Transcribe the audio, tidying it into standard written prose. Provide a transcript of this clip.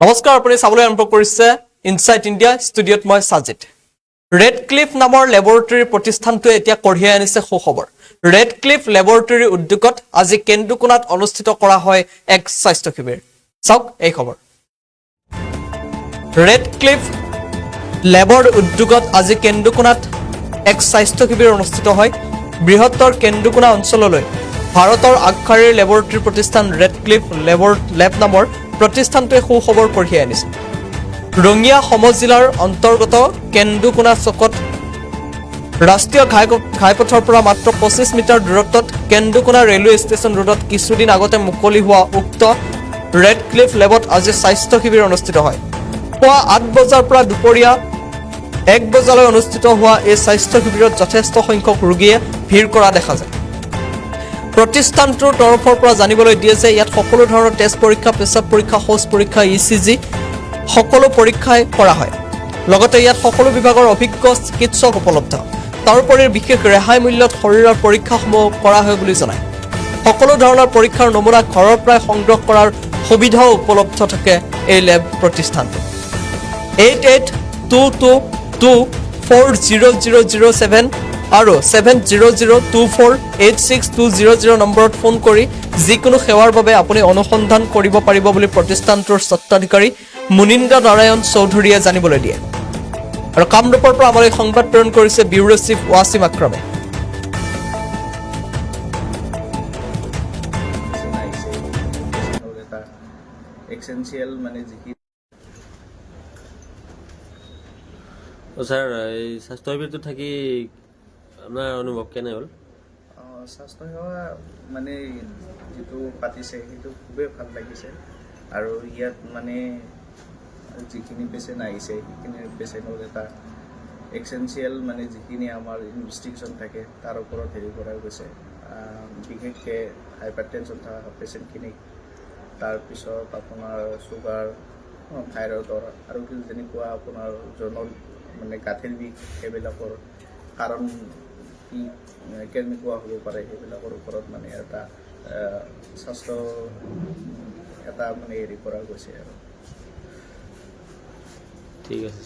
নমস্কাৰ আপুনি চাবলৈ আৰম্ভ কৰিছে ইনসাইট ইণ্ডিয়া ষ্টুডিঅ'ত মই সাজিদ ৰেড ক্লিফ নামৰ লেবৰেটৰী প্ৰতিষ্ঠানটোৱে এতিয়া কঢ়িয়াই আনিছে সুখবৰ ৰেড ক্লিফ লেবৰেটৰী উদ্যোগত আজি কেন্দুকোনাত অনুষ্ঠিত কৰা হয় এক স্বাস্থ্য শিবিৰ চাওক এই খবৰ ৰেড ক্লিফ লেবৰ উদ্যোগত আজি কেন্দুকোনাত এক স্বাস্থ্য শিবিৰ অনুষ্ঠিত হয় বৃহত্তৰ কেন্দুকোনা অঞ্চললৈ ভাৰতৰ আগশাৰীৰ লেবৰেটৰী প্ৰতিষ্ঠান ৰেড ক্লিফ লেব নামৰ প্ৰতিষ্ঠানটোৱে সুখবৰ কঢ়িয়াই আনিছে ৰঙিয়া সমজিলাৰ অন্তৰ্গত কেন্দুকোনা চকত ৰাষ্ট্ৰীয় ঘাইপথৰ পৰা মাত্ৰ 25 মিটাৰ দূৰত্বত কেন্দুকোনা ৰেলৱে ষ্টেচন ৰোডত কিছুদিন আগতে মুকলি হোৱা উক্ত ৰেড ক্লিফ লেবত আজি স্বাস্থ্য শিবিৰ অনুষ্ঠিত হয় পুৱা 8 বজাৰ পৰা দুপৰীয়া 1 বজালৈ অনুষ্ঠিত হোৱা এই স্বাস্থ্য শিবিৰত যথেষ্ট সংখ্যক ৰোগীয়ে ভিৰ কৰা দেখা যায় প্ৰতিষ্ঠানটোৰ তৰফৰ পৰা জানিবলৈ দিয়ে যে ইয়াত সকলো ধৰণৰ টেষ্ট পৰীক্ষা পেচাব পৰীক্ষা শৌচ পৰীক্ষা ইচিজি সকলো পৰীক্ষাই কৰা হয় লগতে ইয়াত সকলো বিভাগৰ অভিজ্ঞ চিকিৎসক উপলব্ধ তাৰোপৰি বিশেষ ৰেহাই মূল্যত শৰীৰৰ পৰীক্ষাসমূহ কৰা হয় বুলি জনায় সকলো ধৰণৰ পৰীক্ষাৰ নমুনা ঘৰৰ পৰাই সংগ্ৰহ কৰাৰ সুবিধাও উপলব্ধ থাকে এই লেব প্ৰতিষ্ঠানটো 8822240007 আৰু 7002486200 নম্বৰত ফোন কৰি যিকোনো সেৱাৰ বাবে আপুনি অনুসন্ধান কৰিব পাৰিব বুলি প্ৰতিষ্ঠানটোৰ স্বত্বাধিকাৰী মুনিন্দ্ৰ নাৰায়ণ চৌধুৰীয়ে জানিবলৈ দিয়ে আৰু কামৰূপৰ পৰা আমালৈ সংবাদ প্ৰেৰণ কৰিছে ব্যুৰো চিফ ৱাছিম আক্ৰমে এসেনশিয়াল মানে যিকি স্যাৰ এই স্বাস্থ্য শিবিৰটো থাকি আপোনাৰ অনুভৱ কেনে হ'ল স্বাস্থ্য সেৱা মানে যিটো পাতিছে সেইটো খুবেই ভাল লাগিছে আৰু ইয়াত মানে যিখিনি পেচেণ্ট আহিছে সেইখিনি পেচেণ্টৰ এটা এসেনশিয়াল মানে যিখিনি আমাৰ ইনভেষ্টিগেশ্যন থাকে তাৰ ওপৰত হেৰি কৰা গৈছে বিশেষকৈ হাইপাৰটেনশ্যন থকা পেচেণ্টখিনিক তাৰপিছত আপোনাৰ চুগাৰ থাইৰয়ডৰ আৰু যেনেকুৱা আপোনাৰ জনল মানে গাঁঠিৰ বিষ সেইবিলাকৰ কাৰণ কি কেনেকুৱা হ'ব পাৰে সেইবিলাকৰ ওপৰত মানে এটা স্বাস্থ্য এটা মানে হেৰি কৰা গৈছে আৰু ঠিক আছে